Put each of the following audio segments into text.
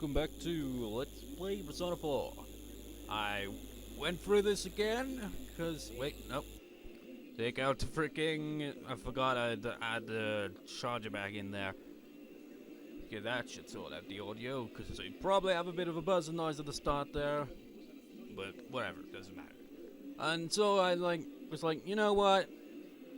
welcome back to Let's Play Persona 4. I went through this again, because, wait, nope. Take out the freaking, I forgot I'd add the charger back in there. Okay, that should sort out the audio, because you probably have a bit of a buzzing noise at the start there. But whatever, doesn't matter. And so I was like, you know what?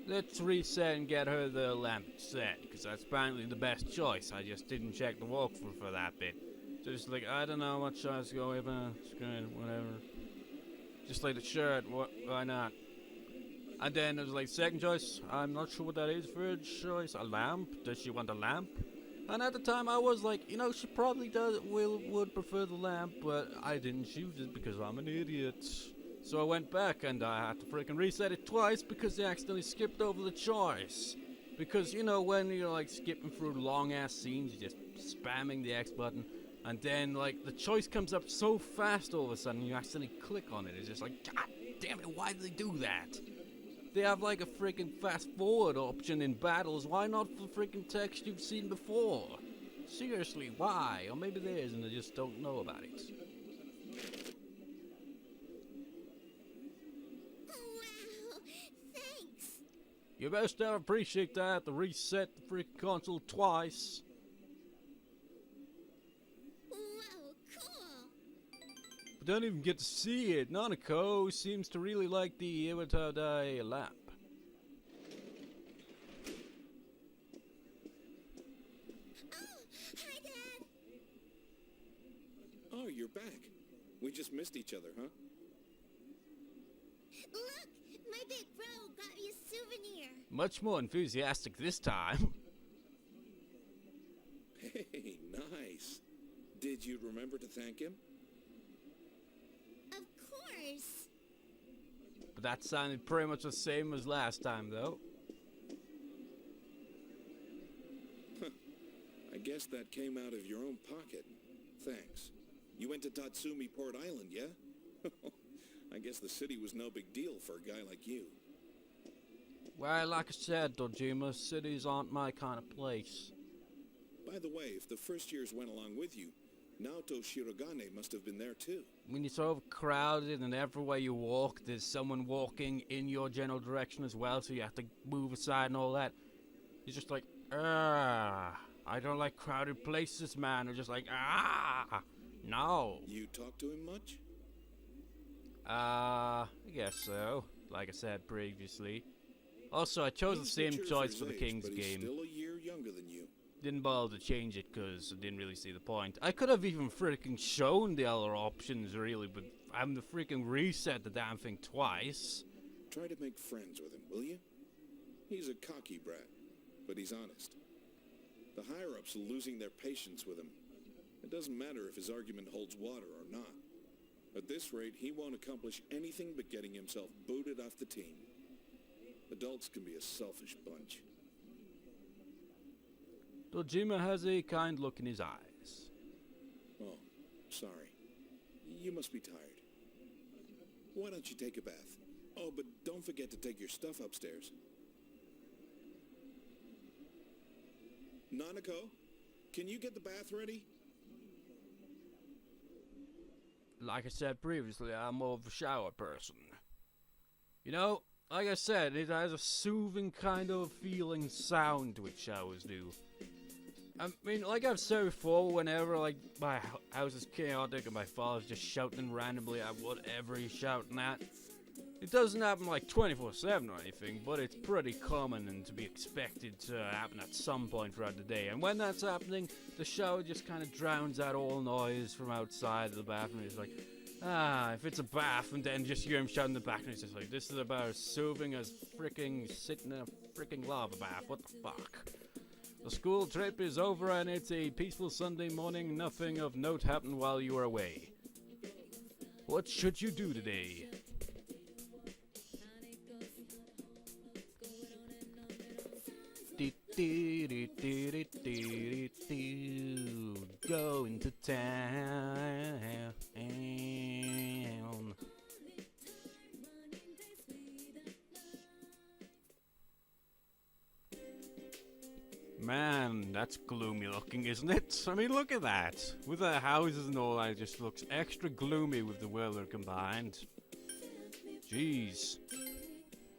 Let's reset and get her the lamp set, because that's apparently the best choice. I just didn't check the walkthrough for that bit. So just like, I don't know what shots go with, it's good, whatever. Just like the shirt, why not? And then it was like, second choice, I'm not sure what that is. Third choice, a lamp. Does she want a lamp? And at the time I was like, you know, she probably would prefer the lamp, but I didn't choose it because I'm an idiot. So I went back and I had to freaking reset it twice because they accidentally skipped over the choice. Because, you know, when you're like skipping through long ass scenes, you're just spamming the X button, and then like the choice comes up so fast all of a sudden you accidentally click on it. It's just like, God damn it, why did they do that? They have like a freaking fast forward option in battles. Why not for freaking text you've seen before? Seriously, why? Or maybe there is and I just don't know about it. You best ever appreciate that, to reset the freaking console twice. Whoa, cool! But don't even get to see it. Naoto seems to really like the Iwatodai lamp. Oh, hi, Dad! Oh, you're back. We just missed each other, huh? Look! My big bro got me a souvenir! Much more enthusiastic this time. Hey, nice. Did you remember to thank him? Of course! But that sounded pretty much the same as last time, though. I guess that came out of your own pocket. Thanks. You went to Tatsumi Port Island, yeah? I guess the city was no big deal for a guy like you. Well, like I said, Dojima, cities aren't my kind of place. By the way, if the first years went along with you, Naoto Shirogane must have been there too. When you're so overcrowded and everywhere you walk, there's someone walking in your general direction as well, so you have to move aside and all that. You're just like, I don't like crowded places, man. You're just like, no. You talk to him much? I guess so. Like I said previously. Also, I chose the same choice for the King's but he's game. still a year younger than you. Didn't bother to change it because I didn't really see the point. I could have even freaking shown the other options, really, but I'm the freaking reset the damn thing twice. Try to make friends with him, will you? He's a cocky brat, but he's honest. The higher-ups are losing their patience with him. It doesn't matter if his argument holds water or not. At this rate, he won't accomplish anything but getting himself booted off the team. Adults can be a selfish bunch. Dojima has a kind look in his eyes. Oh, sorry. You must be tired. Why don't you take a bath? Oh, but don't forget to take your stuff upstairs. Nanako, can you get the bath ready? Like I said previously, I'm more of a shower person. You know, like I said, it has a soothing kind of feeling sound to it, showers do. I mean, like I've said before, whenever like my house is chaotic and my father's just shouting randomly at whatever he's shouting at, it doesn't happen like 24/7 or anything, but it's pretty common and to be expected to happen at some point throughout the day. And when that's happening, the shower just kind of drowns out all noise from outside of the bathroom. It's like, if it's a bath, and then just hear him shouting in the back, and it's just like, this is about as soothing as freaking sitting in a freaking lava bath. What the fuck? The school trip is over and it's a peaceful Sunday morning. Nothing of note happened while you were away. What should you do today? Going to town. Man, that's gloomy looking, isn't it? I mean, look at that. With the houses and all that, it just looks extra gloomy with the weather combined. Jeez.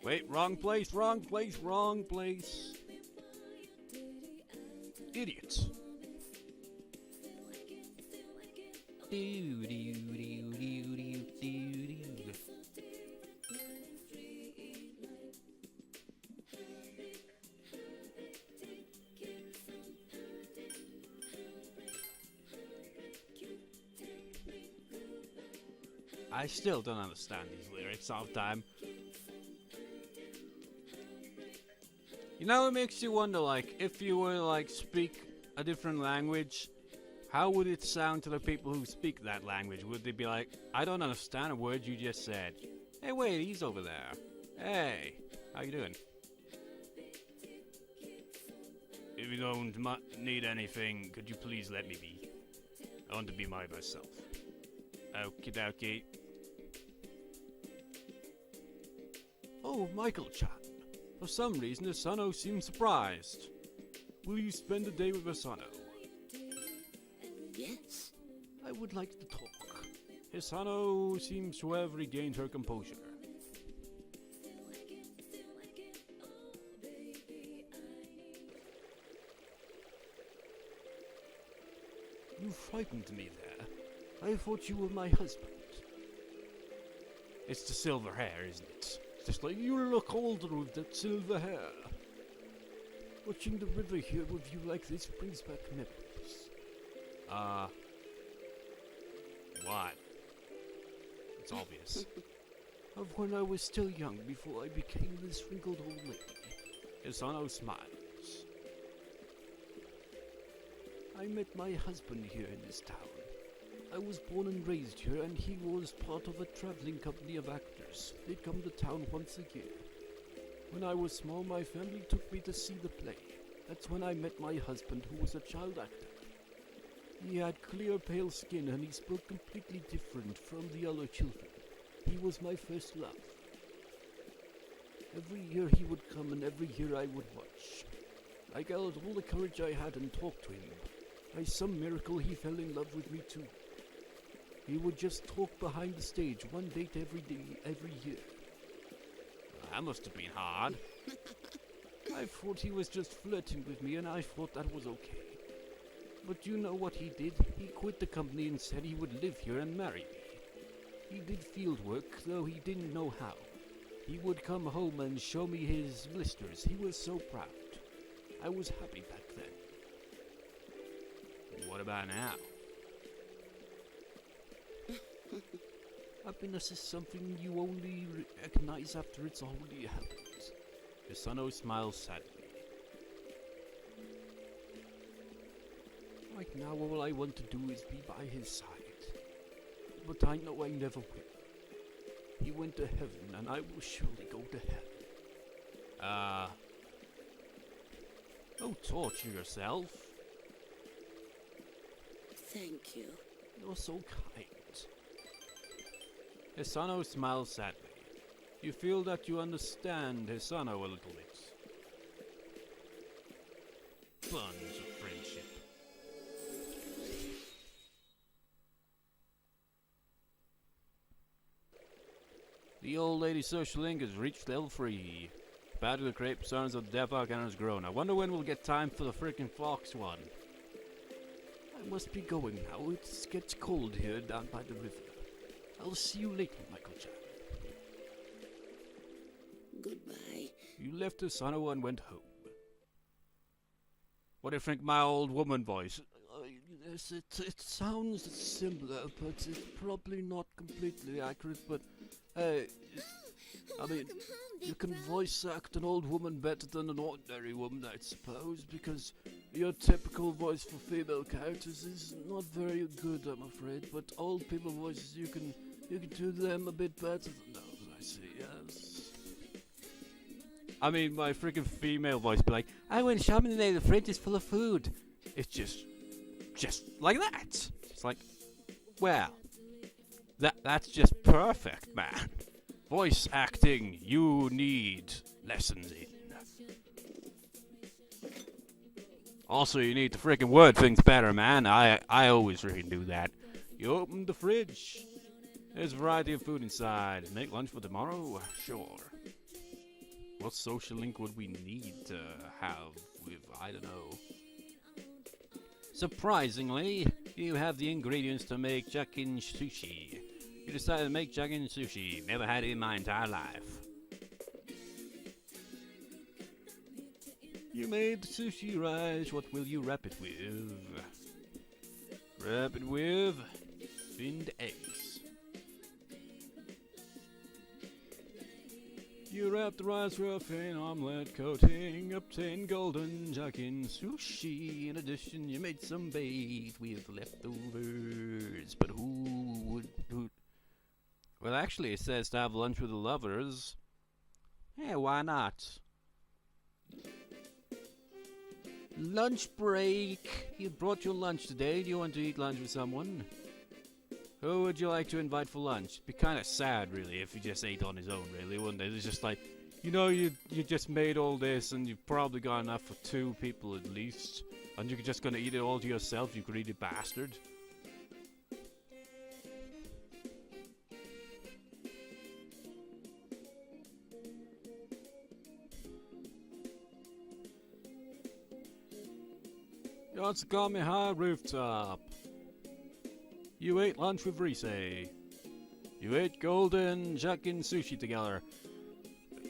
Wait, wrong place, wrong place, wrong place. Idiots. I still don't understand these lyrics half time. You know, it makes you wonder, like, if you were, like, speak a different language, how would it sound to the people who speak that language? Would they be like, I don't understand a word you just said. Hey, wait, he's over there. Hey, how you doing? If you don't need anything, could you please let me be? I want to be my best self. Okie dokie. Oh, Michael-chan. For some reason, Hisano seems surprised. Will you spend a day with Hisano? Yes. I would like to talk. Hisano seems to have regained her composure. You frightened me there. I thought you were my husband. It's the silver hair, isn't it? Just like you look older with that silver hair. Watching the river here with you like this brings back memories. What? It's obvious. Of when I was still young before I became this wrinkled old lady. Hisano smiles. I met my husband here in this town. I was born and raised here, and he was part of a traveling company of actors. They'd come to town once a year. When I was small, my family took me to see the play. That's when I met my husband, who was a child actor. He had clear, pale skin, and he spoke completely different from the other children. He was my first love. Every year he would come, and every year I would watch. I gathered all the courage I had and talked to him. By some miracle, he fell in love with me too. He would just talk behind the stage, one date every day, every year. That must have been hard. I thought he was just flirting with me, and I thought that was okay. But you know what he did? He quit the company and said he would live here and marry me. He did field work, though he didn't know how. He would come home and show me his blisters. He was so proud. I was happy back then. What about now? Happiness is something you only recognize after it's already happened. Hisano smiles sadly. Right now, all I want to do is be by his side. But I know I never will. He went to heaven, and I will surely go to hell. Don't torture yourself. Thank you. You're so kind. Hisano smiles sadly. You feel that you understand Hisano a little bit. Bonds of friendship. The old lady social link has reached level 3. Bad to the great personas of the Deathhawk and has grown. I wonder when we'll get time for the freaking Fox one. I must be going now. It gets cold here down by the river. I'll see you later, Michael-chan. Goodbye. You left Hisano and went home. What do you think my old woman voice? Yes, it sounds similar, but it's probably not completely accurate, but hey, I mean, you can voice act an old woman better than an ordinary woman, I suppose, because your typical voice for female characters is not very good, I'm afraid, but old people voices, you can do them a bit better than those, I see, yes. I mean, my freaking female voice be like, I went shopping today, the fridge is full of food. It's just like that. It's like, well, that's just perfect, man. Voice acting, you need lessons in. Also, you need to freaking word things better, man. I always freaking do that. You open the fridge. There's a variety of food inside. Make lunch for tomorrow? Sure. What social link would we need to have with, I don't know. Surprisingly, you have the ingredients to make chicken sushi. You decided to make chicken sushi. Never had it in my entire life. You made sushi rice. What will you wrap it with? Wrap it with finned eggs. You wrap the rice with a thin omelette coating, obtain golden chicken sushi. In addition, you made some bait with leftovers. But who? Well, actually, it says to have lunch with the lovers. Yeah, why not? Lunch break. You brought your lunch today. Do you want to eat lunch with someone? Who would you like to invite for lunch? It'd be kind of sad, really, if he just ate on his own, really, wouldn't it? It's just like, you know, you just made all this, and you've probably got enough for 2 people at least, and you're just gonna eat it all to yourself, you greedy bastard. Yatsukami High Rooftop. You ate lunch with Rise. You ate golden chicken sushi together.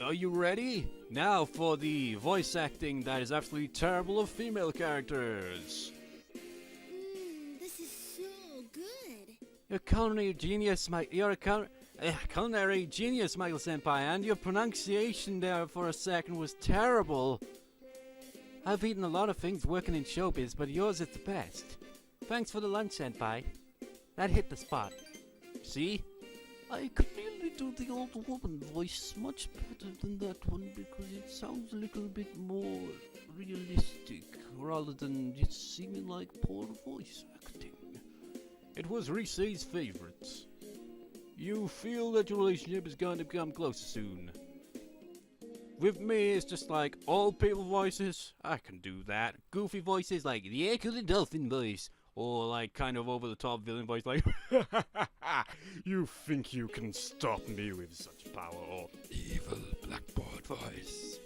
Are you ready? Now for the voice acting that is absolutely terrible of female characters. This is so good. You're a culinary genius, culinary genius, Michael Senpai, and your pronunciation there for a second was terrible. I've eaten a lot of things working in showbiz, but yours is the best. Thanks for the lunch, Senpai. That hit the spot. See? I could really do the old woman voice much better than that one because it sounds a little bit more realistic rather than just seeming like poor voice acting. It was Rise's favorite. You feel that your relationship is going to become closer soon. With me, it's just like old people voices. I can do that. Goofy voices like the Echo Dolphin voice. Or like kind of over the top villain voice like you think you can stop me with such power, or evil blackboard voice.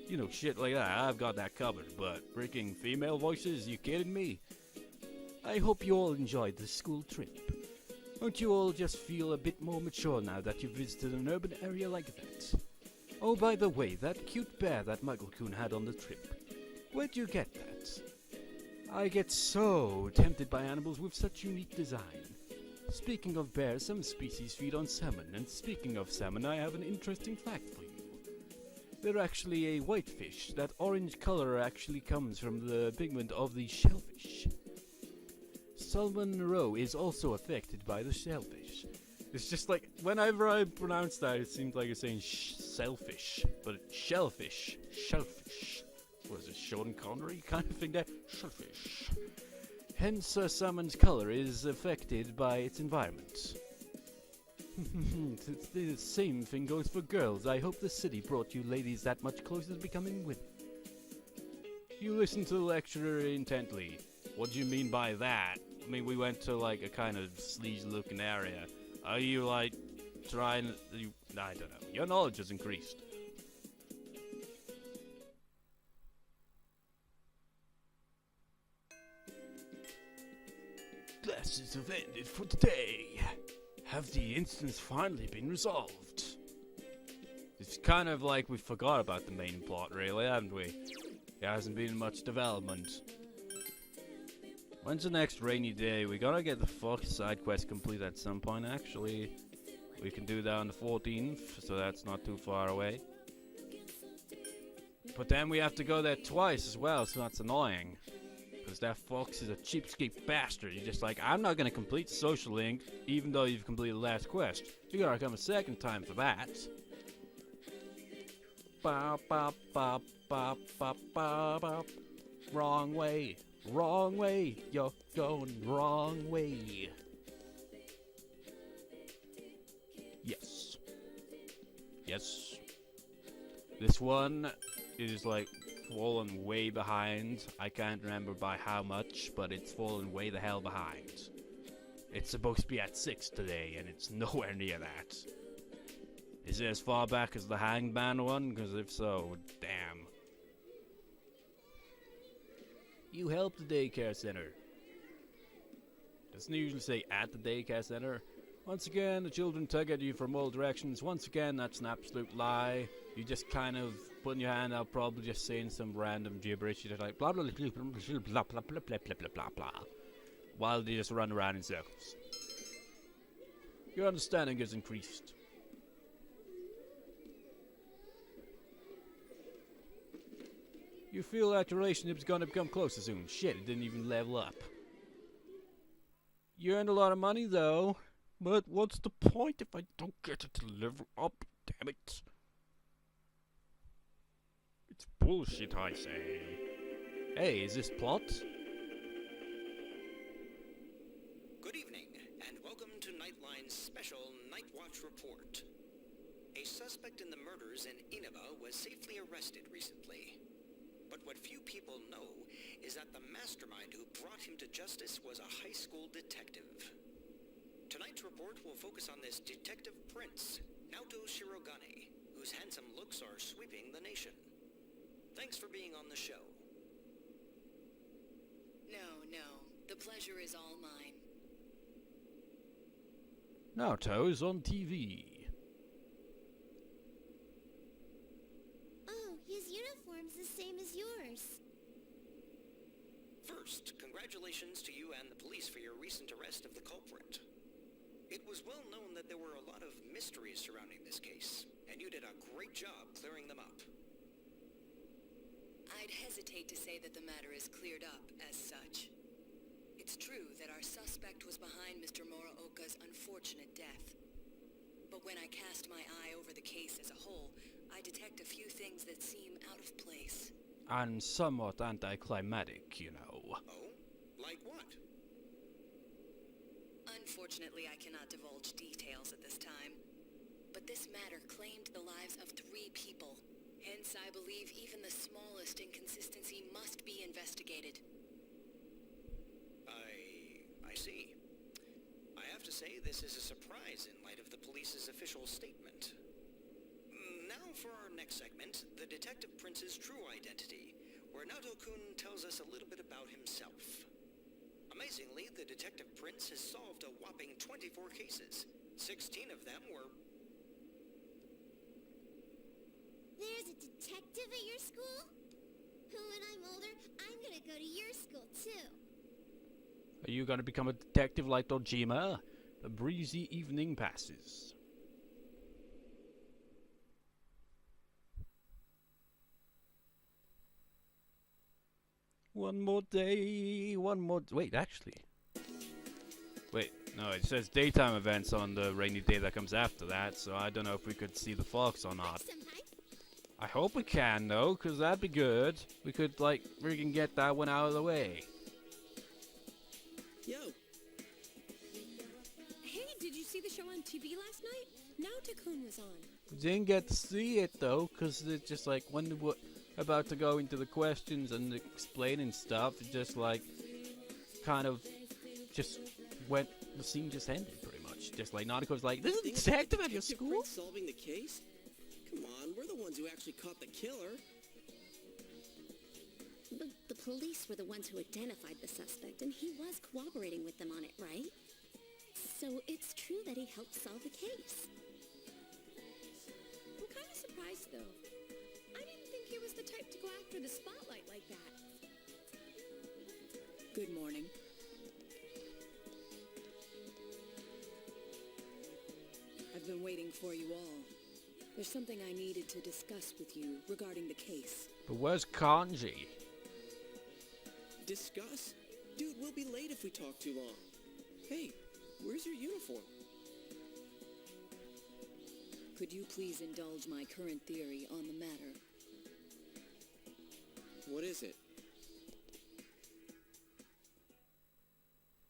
You know, shit like that. I've got that covered, but freaking female voices, you kidding me? I hope you all enjoyed the school trip. Don't you all just feel a bit more mature now that you've visited an urban area like that? Oh, by the way, that cute bear that Michael-kun had on the trip. Where'd you get that? I get so tempted by animals with such unique design. Speaking of bears, some species feed on salmon, and speaking of salmon, I have an interesting fact for you. They're actually a whitefish. That orange color actually comes from the pigment of the shellfish. Salmon roe is also affected by the shellfish. It's just like, whenever I pronounce that, it seems like it's saying shellfish, but shellfish, shellfish. Was it Sean Connery kind of thing there? Shellfish. Hence, a salmon's color is affected by its environment. The same thing goes for girls. I hope the city brought you ladies that much closer to becoming women. You listened to the lecturer intently. What do you mean by that? I mean, we went to like a kind of sleaze-looking area. Are you like trying? I don't know. Your knowledge has increased. Classes have ended for today. Have the incidents finally been resolved? It's kind of like we forgot about the main plot, really, haven't we? There hasn't been much development. When's the next rainy day? We gotta get the fuck side quest complete at some point, actually. We can do that on the 14th, so that's not too far away. But then we have to go there twice as well, so that's annoying. Because that fox is a cheapskate bastard. You're just like, I'm not gonna complete the social link, even though you've completed the last quest. You gotta come a second time for that. Bop, bop, bop, bop, bop, bop, bop. Wrong way. Wrong way. You're going wrong way. Yes. Yes. This one is like fallen way behind. I can't remember by how much, but it's fallen way the hell behind. It's supposed to be at 6 today, and it's nowhere near that. Is it as far back as the Hangman one? Because if so, damn. You help the daycare center. Doesn't it usually say at the daycare center? Once again, the children tug at you from all directions. Once again, that's an absolute lie. You just kind of putting your hand out, probably just saying some random gibberish. You're just like blah blah blah blah blah blah blah blah blah blah blah blah, while they just run around in circles. Your understanding is increased. You feel like your relationship's gonna become closer soon. Shit, it didn't even level up. You earned a lot of money though. But what's the point if I don't get it to level up, damn it? It's bullshit, I say. Hey, is this plot? Good evening, and welcome to Nightline's special Night Watch report. A suspect in the murders in Inaba was safely arrested recently. But what few people know is that the mastermind who brought him to justice was a high school detective. Tonight's report will focus on this Detective Prince, Naoto Shirogane, whose handsome looks are sweeping the nation. Thanks for being on the show. No, the pleasure is all mine. Naoto's on TV. Oh, his uniform's the same as yours. First, congratulations to you and the police for your recent arrest of the culprit. It was well known that there were a lot of mysteries surrounding this case, and you did a great job clearing them up. I'd hesitate to say that the matter is cleared up as such. It's true that our suspect was behind Mr. Muraoka's unfortunate death. But when I cast my eye over the case as a whole, I detect a few things that seem out of place. And somewhat anticlimactic, you know. Oh? Like what? Unfortunately, I cannot divulge details at this time. But this matter claimed the lives of 3 people. Hence, I believe even the smallest inconsistency must be investigated. I see. I have to say this is a surprise in light of the police's official statement. Now for our next segment, the Detective Prince's true identity, where Naoto-kun tells us a little bit about himself. Amazingly, the Detective Prince has solved a whopping 24 cases. 16 of them were... There's a detective at your school? When I'm older, I'm gonna go to your school too. Are you gonna become a detective like Dojima? The breezy evening passes. One more day, one more... Wait, actually. Wait, no, it says daytime events on the rainy day that comes after that, so I don't know if we could see the fox or not. I hope we can, though, because that'd be good. We could, like, freaking get that one out of the way. Yo, Hey, did you see the show on TV last night? Naoto-kun was on. Didn't get to see it, though, because it's just like, when we're about to go into the questions and explaining stuff, it just, like, kind of just went, the scene just ended, pretty much. Just like, Nautico's like, this is a detective at your school? Prince solving the case? Come on, we're the ones who actually caught the killer. But the police were the ones who identified the suspect, and he was cooperating with them on it, right? So it's true that he helped solve the case. I'm kind of surprised, though. I didn't think he was the type to go after the spotlight like that. Good morning. I've been waiting for you all. There's something I needed to discuss with you regarding the case. But where's Kanji? Discuss? Dude, we'll be late if we talk too long. Hey, where's your uniform? Could you please indulge my current theory on the matter? What is it?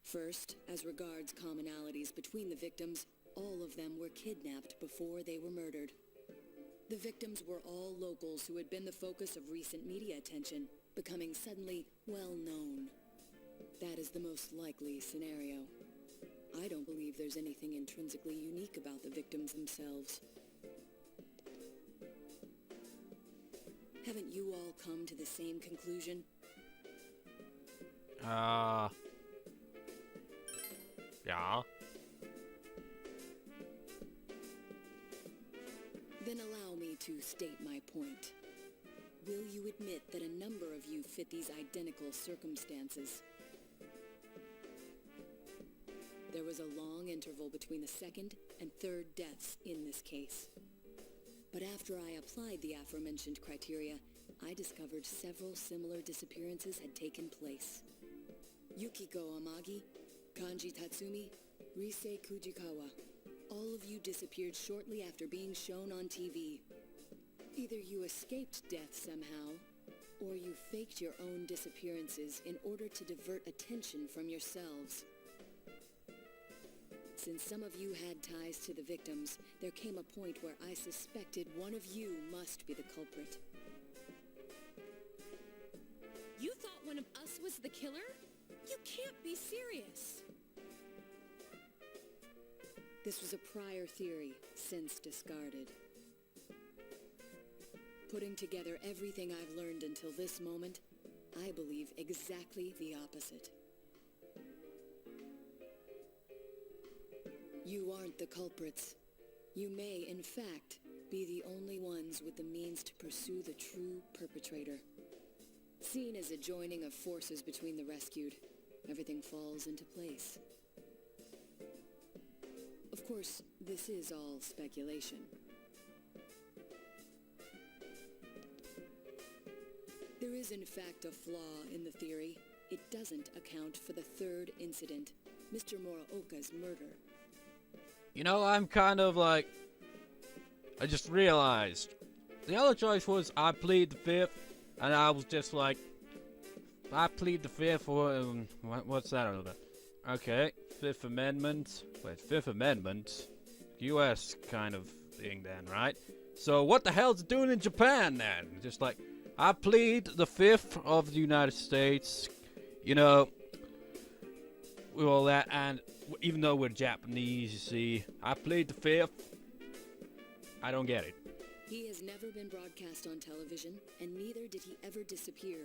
First, as regards commonalities between the victims, all of them were kidnapped before they were murdered. The victims were all locals who had been the focus of recent media attention, becoming suddenly well-known. That is the most likely scenario. I don't believe there's anything intrinsically unique about the victims themselves. Haven't you all come to the same conclusion? Yeah. Then allow me to state my point. Will you admit that a number of you fit these identical circumstances? There was a long interval between the second and third deaths in this case. But after I applied the aforementioned criteria, I discovered several similar disappearances had taken place. Yukiko Amagi, Kanji Tatsumi, Rise Kujikawa. All of you disappeared shortly after being shown on TV. Either you escaped death somehow, or you faked your own disappearances in order to divert attention from yourselves. Since some of you had ties to the victims, there came a point where I suspected one of you must be the culprit. You thought one of us was the killer? You can't be serious. This was a prior theory, since discarded. Putting together everything I've learned until this moment, I believe exactly the opposite. You aren't the culprits. You may, in fact, be the only ones with the means to pursue the true perpetrator. Seen as a joining of forces between the rescued, everything falls into place. Of course, this is all speculation. There is in fact a flaw in the theory. It doesn't account for the third incident, Mr. Muraoka's murder. You know, I'm kind of like... I just realized. The other choice was I plead the fifth, and I was just like... I plead the fifth for... what's that all about? Okay, Fifth Amendment. Wait, Fifth Amendment? US kind of thing then, right? So what the hell's it doing in Japan then? Just like, I plead the fifth of the United States, you know, with all that, and even though we're Japanese, you see, I plead the fifth. I don't get it. He has never been broadcast on television, and neither did he ever disappear.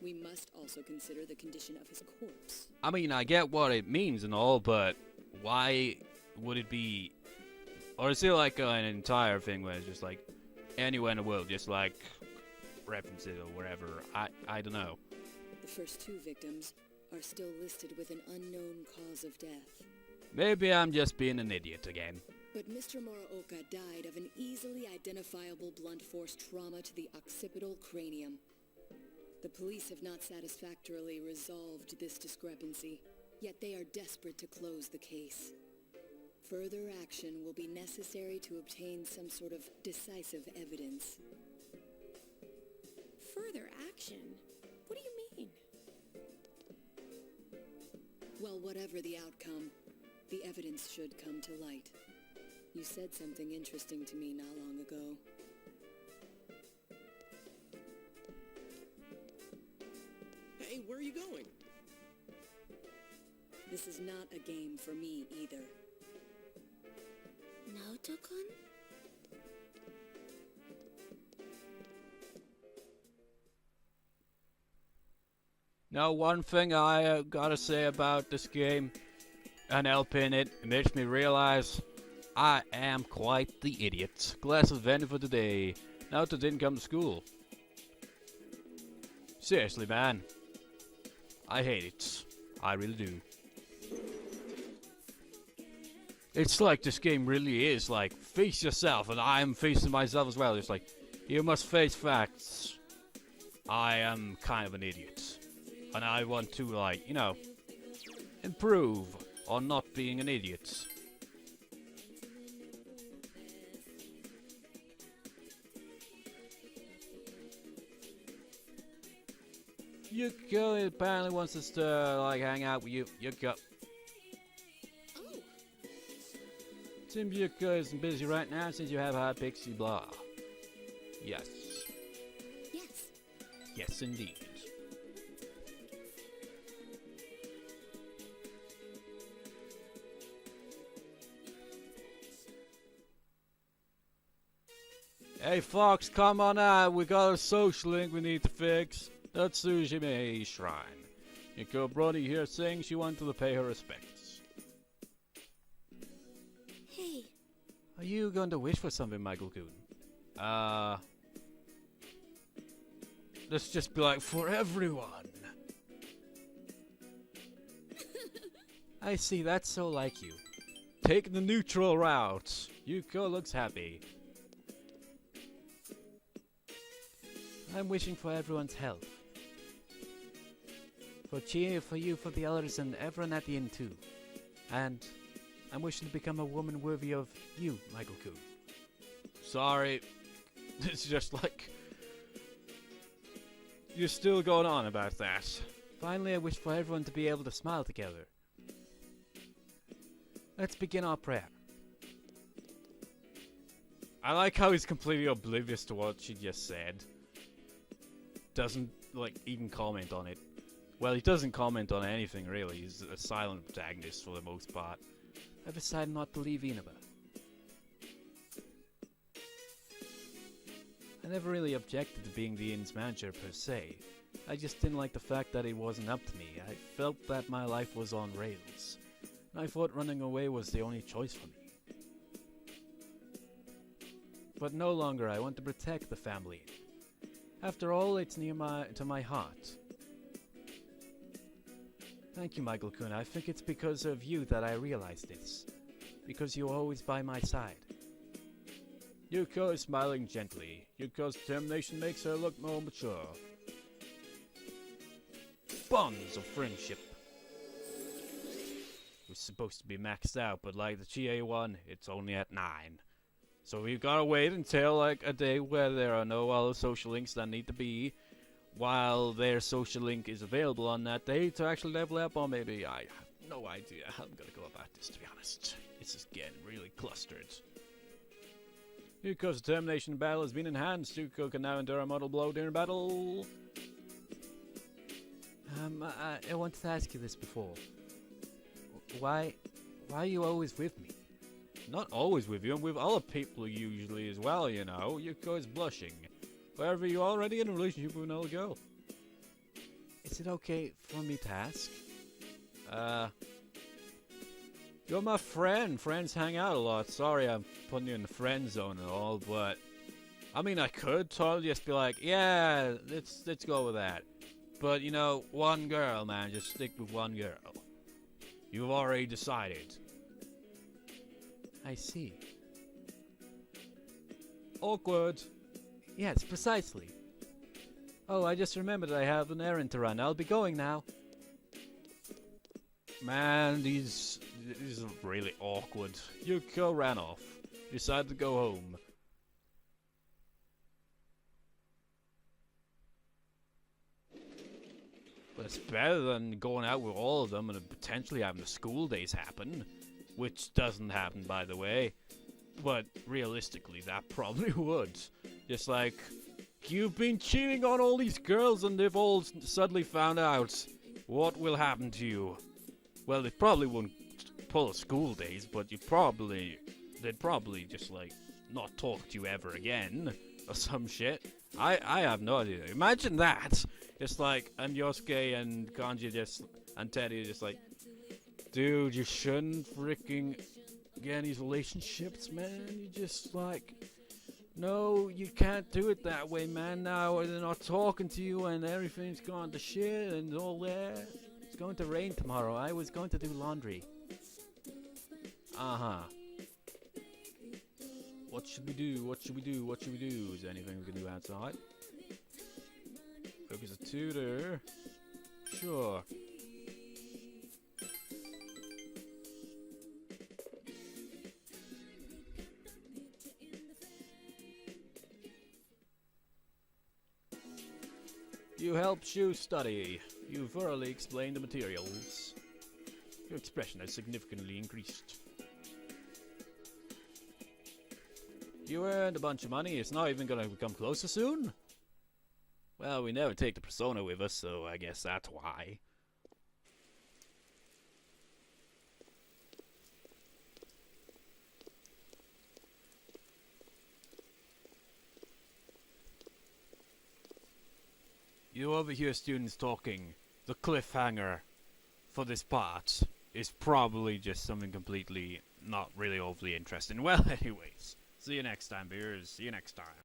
We must also consider the condition of his corpse. I mean, I get what it means and all, but why would it be... Or is it like an entire thing where it's just like, anywhere in the world, just like, references or whatever? I don't know. The first two victims are still listed with an unknown cause of death. Maybe I'm just being an idiot again. But Mr. Muraoka died of an easily identifiable blunt force trauma to the occipital cranium. The police have not satisfactorily resolved this discrepancy, yet they are desperate to close the case. Further action will be necessary to obtain some sort of decisive evidence. Further action? What do you mean? Well, whatever the outcome, the evidence should come to light. You said something interesting to me not long ago. Hey, where are you going? This is not a game for me either. Naoto-kun? Now, one thing I gotta say about this game and helping it makes me realize I am quite the idiot. Glass of vanity for today. Naoto didn't come to school. Seriously, man. I hate it. I really do. It's like this game really is like, face yourself, and I am facing myself as well. It's like, you must face facts. I am kind of an idiot. And I want to, like, you know, improve on not being an idiot. Yuko apparently wants us to, like, hang out with you. Yuko. Oh, Seems Yuko isn't busy right now since you have high pixie blah. Yes. Yes. Yes, indeed. Hey Fox, come on out. We got a social link we need to fix. That's Tsushima Shrine. Yoko Brody here saying she wanted to pay her respects. Hey. Are you going to wish for something, Michael-kun? Let's just be like, for everyone. I see, that's so like you. Take the neutral route. Yuko looks happy. I'm wishing for everyone's health. For cheer for you, for the others, and everyone at the inn too. And I'm wishing to become a woman worthy of you, Michael-kun. Sorry. It's just like... You're still going on about that. Finally, I wish for everyone to be able to smile together. Let's begin our prayer. I like how he's completely oblivious to what she just said. Doesn't, like, even comment on it. Well, he doesn't comment on anything, really. He's a silent protagonist for the most part. I decided not to leave Inaba. I never really objected to being the inn's manager per se. I just didn't like the fact that it wasn't up to me. I felt that my life was on rails. And I thought running away was the only choice for me. But no longer. I want to protect the family. After all, it's near to my heart. Thank you, Michael-kun. I think it's because of you that I realized this. Because you're always by my side. Yuko is smiling gently. Yuko's determination makes her look more mature. Bonds of friendship. It was supposed to be maxed out, but like the GA one, it's only at 9. So we've gotta wait until like a day where there are no other social links that need to be, while their social link is available on that day to actually level up, or maybe I have no idea how I'm gonna go about this, to be honest. It's just getting really clustered. Yuko's determination in battle has been enhanced. Yuko can now endure a mortal blow during battle. I wanted to ask you this before. Why are you always with me? Not always with you, I'm with other people usually as well, you know. Yuko is blushing. Wherever you're already in a relationship with another girl. Is it okay for me to ask? You're my friend. Friends hang out a lot. Sorry I'm putting you in the friend zone and all, but... I mean, I could totally just be like, yeah, let's go with that. But, you know, one girl, man. Just stick with one girl. You've already decided. I see. Awkward. Yes, precisely. Oh, I just remembered I have an errand to run. I'll be going now. Man, these are really awkward. Yuko ran off. Decided to go home. But it's better than going out with all of them and potentially having the school days happen. Which doesn't happen, by the way. But realistically, that probably would. Just like, you've been cheating on all these girls and they've all suddenly found out. What will happen to you? Well, they probably wouldn't pull the school days, but they'd probably just like not talk to you ever again or some shit. I have no idea. Imagine that. It's like, and Yosuke and Kanji and Teddy are just like, dude, you shouldn't freaking get in these relationships, man. You just like, no, you can't do it that way, man. Now they're not talking to you and everything's gone to shit and all that. It's going to rain tomorrow. I was going to do laundry. Uh-huh. What should we do? What should we do? What should we do? Is there anything we can do outside? Look, as a tutor. Sure. You help Shu study. You thoroughly explained the materials. Your expression has significantly increased. You earned a bunch of money, it's not even gonna become closer soon? Well, we never take the persona with us, so I guess that's why. You overhear students talking. The cliffhanger for this part is probably just something completely not really overly interesting. Well, anyways, see you next time, beers. See you next time.